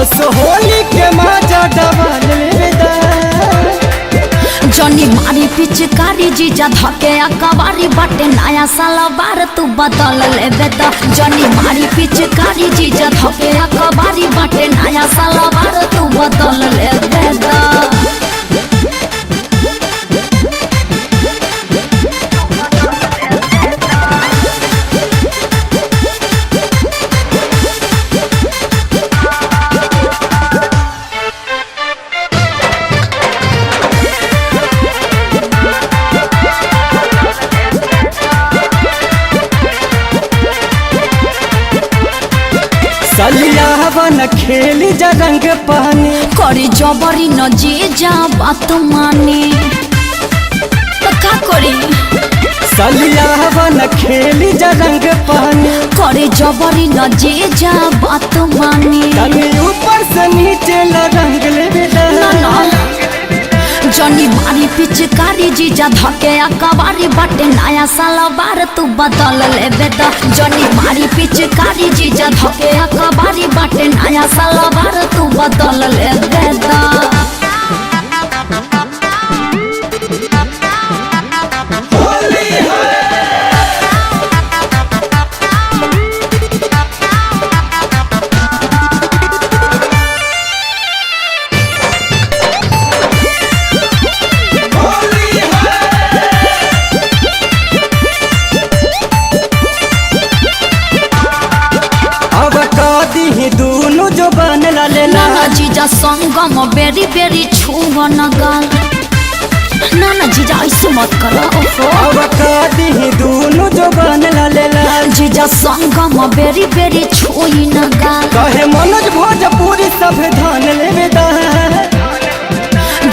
असो होली के मजा डबल लेदा जनी मारी पिचकारी जीजा धके अकबारी बाटे नया साल बार तू बदल लेबे त जनी मारी पिचकारी जीजा धके अकबारी बाटे नया साल बार तू बदल लेबे त सलियावन खेली जा रंग पानी करी जबरी न जे जा बात माने तो का करी सलियावन खेली जा रंग पानी करी जबरी न जे जा बात माने तनी ऊपर से नीचे ला रंग लेदा ना ना जनी मारी पिचकारी जीजा धके अकबारी बाटे नया साल बार तू बदल लेबे त जनी मारी पिचकारी जीजा धके अकबारी बाटे नया साल बार तू बदल लेबे त दोनों जो बन लेना ना जीजा संगम बेरी बेरी छुआ न गाल ना जीजा ऐसे मत करो अब कादी दोनों जो बन लेना जीजा संगम बेरी बेरी छुई न गाल कहे मनोज भोजपुरी सब धान लेदा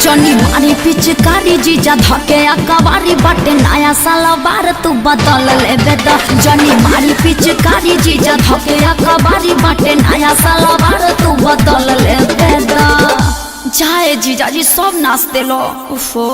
जनी मारी पिचकारी जीजा धके अकबारी बाटे नया साल बार तू बदल लेबे त जनी मारी पिचकारी जीजा धके अकबारी बाटे नया साल बार तू बदल लेबे त जाए जीजा जी सब नाच देलो उफो।